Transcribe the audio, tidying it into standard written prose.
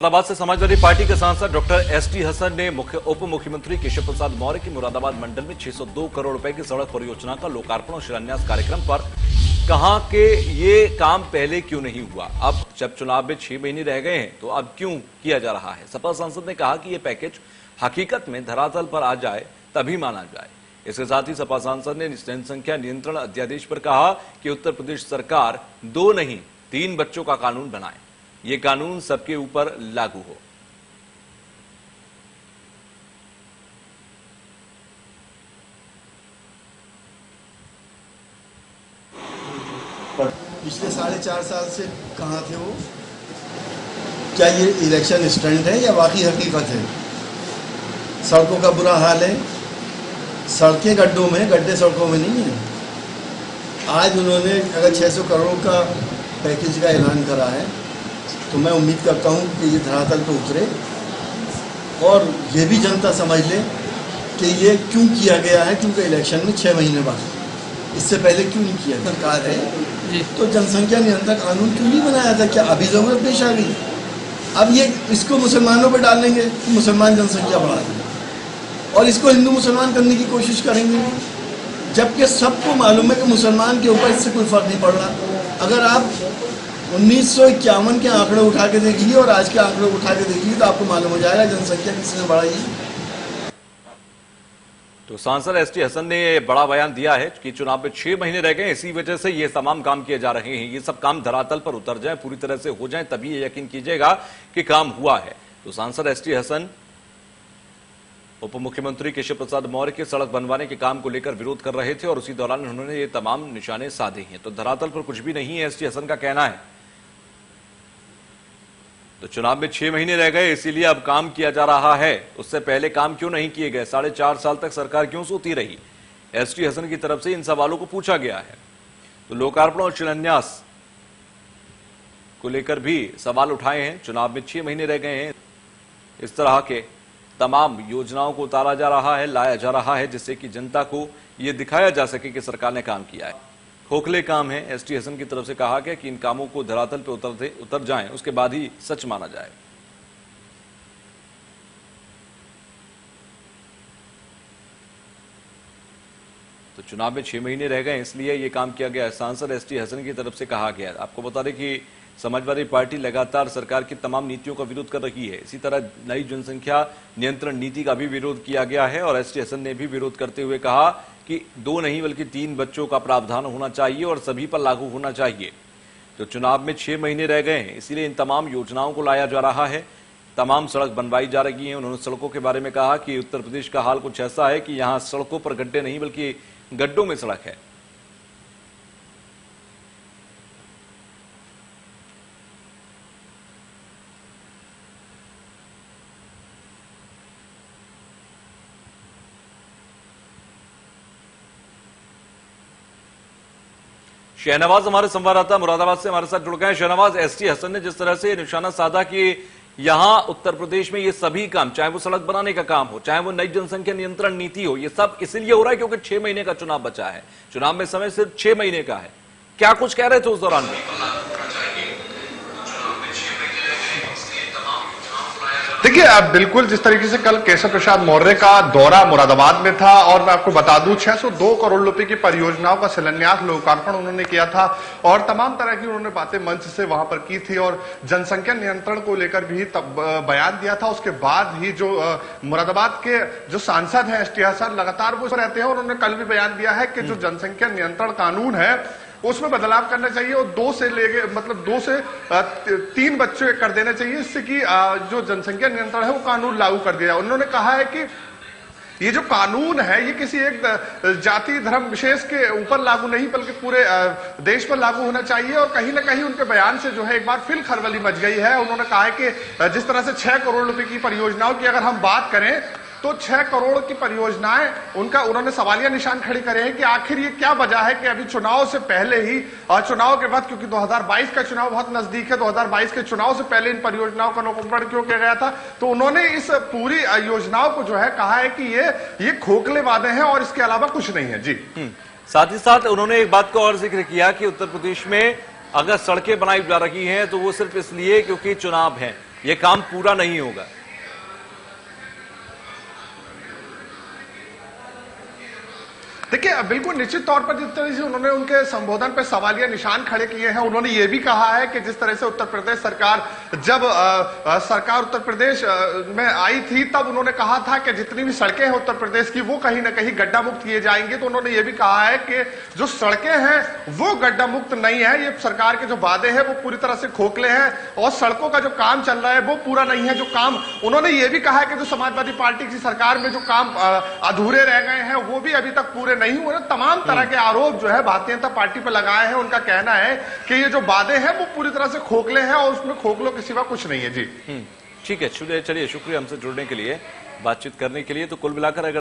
मुरादाबाद से समाजवादी पार्टी के सांसद डॉक्टर एसटी हसन ने उप मुख्यमंत्री केशव प्रसाद मौर्य की मुरादाबाद मंडल में 602 करोड़ रुपए की सड़क परियोजना का लोकार्पण और शिलान्यास कार्यक्रम पर कहा कि ये काम पहले क्यों नहीं हुआ। अब जब चुनाव में 6 महीने रह गए हैं तो अब क्यों किया जा रहा है। सपा सांसद ने कहा कि ये पैकेज हकीकत में धरातल पर आ जाए तभी माना जाए। इसके साथ ही सपा सांसद ने जनसंख्या नियंत्रण अध्यादेश पर कहा कि उत्तर प्रदेश सरकार 2 नहीं 3 बच्चों का कानून बनाए, ये कानून सबके ऊपर लागू हो। पिछले 4.5 साल से कहां थे वो? क्या ये इलेक्शन स्टंट है या वाकई हकीकत है? सड़कों का बुरा हाल है, सड़कें गड्ढों में, गड्ढे सड़कों में नहीं है। आज उन्होंने अगर 600 करोड़ का पैकेज का ऐलान करा है तो मैं उम्मीद करता हूं कि ये धरातल पर उतरे और ये भी जनता समझ ले कि ये क्यों किया गया है। क्योंकि इलेक्शन में 6 महीने बाद, इससे पहले क्यों नहीं किया। सरकार है तो जनसंख्या नियंत्रण कानून क्यों नहीं बनाया था? क्या अभी जरूरत पेश आ गई? अब ये इसको मुसलमानों पर डालेंगे तो मुसलमान जनसंख्या बढ़ा देंगे और इसको हिंदू मुसलमान करने की कोशिश करेंगे, जबकि सबको मालूम है कि मुसलमान के ऊपर इससे कोई फर्क नहीं पड़ रहा। अगर आप 1951 के आंकड़े उठा के देखिए और आज के आंकड़े उठा के देखिए तो आपको मालूम हो जाएगा जनसंख्या किसने बढ़ाई है। तो सांसद एसटी हसन ने बड़ा बयान दिया है कि चुनाव में 6 महीने रह गए, इसी वजह से ये तमाम काम किए जा रहे हैं। ये सब काम धरातल पर उतर जाए, पूरी तरह से हो जाए, तभी ये यकीन कीजिएगा कि काम हुआ है। तो सांसद एसटी हसन उप मुख्यमंत्री केशव प्रसाद मौर्य के सड़क बनवाने के काम को लेकर विरोध कर रहे थे और उसी दौरान उन्होंने ये तमाम निशाने साधे हैं। तो धरातल पर कुछ भी नहीं है, एसटी हसन का कहना है। तो चुनाव में 6 महीने रह गए, इसीलिए अब काम किया जा रहा है। उससे पहले काम क्यों नहीं किए गए? 4.5 साल तक सरकार क्यों सोती रही? एसटी हसन की तरफ से इन सवालों को पूछा गया है। तो लोकार्पण और शिलान्यास को लेकर भी सवाल उठाए हैं। चुनाव में 6 महीने रह गए हैं, इस तरह के तमाम योजनाओं को उतारा जा रहा है, लाया जा रहा है, जिससे कि जनता को यह दिखाया जा सके कि सरकार ने काम किया है। खोखले काम है। एसटी हसन की तरफ से कहा गया कि इन कामों को धरातल पर उतर जाएं, उसके बाद ही सच माना जाए। तो चुनाव में 6 महीने रह गए, इसलिए यह काम किया गया है। सांसद एसटी हसन की तरफ से कहा गया। आपको बता दें कि समाजवादी पार्टी लगातार सरकार की तमाम नीतियों का विरोध कर रही है। इसी तरह नई जनसंख्या नियंत्रण नीति का भी विरोध किया गया है और एसटी हसन ने भी विरोध करते हुए कहा कि 2 नहीं बल्कि 3 बच्चों का प्रावधान होना चाहिए और सभी पर लागू होना चाहिए। तो चुनाव में 6 महीने रह गए हैं, इसीलिए इन तमाम योजनाओं को लाया जा रहा है। तमाम सड़क बनवाई जा रही है। उन्होंने सड़कों के बारे में कहा कि उत्तर प्रदेश का हाल कुछ ऐसा है कि यहां सड़कों पर गड्ढे नहीं बल्कि गड्ढों में सड़क है। शहनवाज हमारे संवाददाता मुरादाबाद से हमारे साथ जुड़ गए हैं। शहनवाज, एसटी हसन ने जिस तरह से निशाना साधा कि यहां उत्तर प्रदेश में ये सभी काम, चाहे वो सड़क बनाने का काम हो, चाहे वो नई जनसंख्या नियंत्रण नीति हो, ये सब इसलिए हो रहा है क्योंकि 6 महीने का चुनाव बचा है। चुनाव में समय सिर्फ 6 महीने का है। क्या कुछ कह रहे थे उस दौरान में? देखिए, अब बिल्कुल जिस तरीके से कल केशव प्रसाद मौर्य का दौरा मुरादाबाद में था और मैं आपको बता दूं 602 करोड़ रुपए की परियोजनाओं का शिलान्यास लोकार्पण उन्होंने किया था और तमाम तरह की उन्होंने बातें मंच से वहां पर की थी और जनसंख्या नियंत्रण को लेकर भी तब बयान दिया था। उसके बाद ही जो मुरादाबाद के जो सांसद हैं एसटी हसन लगातार वो रहते हैं और उन्होंने कल भी बयान दिया है कि जो जनसंख्या नियंत्रण कानून है उसमें बदलाव करना चाहिए और 2 से 3 बच्चे कर देना चाहिए, इससे कि जो जनसंख्या नियंत्रण है वो कानून लागू कर दिया। उन्होंने कहा है कि ये जो कानून है ये किसी एक जाति धर्म विशेष के ऊपर लागू नहीं बल्कि पूरे देश पर लागू होना चाहिए और कहीं ना कहीं उनके बयान से जो है एक बार फिर खलबली मच गई है। उन्होंने कहा है कि जिस तरह से 6 करोड़ रुपए की परियोजनाओं की अगर हम बात करें तो 6 करोड़ की परियोजनाएं उन्होंने सवालिया निशान खड़े करे हैं कि आखिर ये क्या वजह है कि अभी चुनाव से पहले ही और चुनाव के बाद, क्योंकि 2022 का चुनाव बहुत नजदीक है, 2022 के चुनाव से पहले इन परियोजनाओं का लोकार्पण क्यों किया गया था। तो उन्होंने इस पूरी योजनाओं को जो है कहा है कि ये खोखले वादे हैं और इसके अलावा कुछ नहीं है। जी, साथ ही साथ उन्होंने एक बात का और जिक्र किया कि उत्तर प्रदेश में अगर सड़कें बनाई जा रही हैं तो वो सिर्फ इसलिए क्योंकि चुनाव है, ये काम पूरा नहीं होगा। देखिए, बिल्कुल निश्चित तौर पर जिस तरह से उन्होंने उनके संबोधन पर सवालिया निशान खड़े किए हैं, उन्होंने ये भी कहा है कि जिस तरह से उत्तर प्रदेश सरकार जब सरकार उत्तर प्रदेश में आई थी तब उन्होंने कहा था कि जितनी भी सड़कें हैं उत्तर प्रदेश की वो कहीं ना कहीं गड्ढा मुक्त किए जाएंगे। तो उन्होंने ये भी कहा है कि जो सड़कें हैं वो गड्ढा मुक्त नहीं है, ये सरकार के जो वादे हैं वो पूरी तरह से खोखले हैं और सड़कों का जो काम चल रहा है वो पूरा नहीं है। जो काम उन्होंने ये भी कहा है कि जो समाजवादी पार्टी की सरकार में जो काम अधूरे रह गए हैं वो भी अभी तक पूरे नहीं हुए। तमाम तरह के आरोप जो है भारतीय जनता पार्टी पर लगाए हैं। उनका कहना है कि ये जो वादे हैं वो पूरी तरह से खोखले हैं और उसमें खोखलों के सिवा कुछ नहीं है। जी ठीक है, चलिए शुक्रिया हमसे जुड़ने के लिए, बातचीत करने के लिए। तो कुल मिलाकर अगर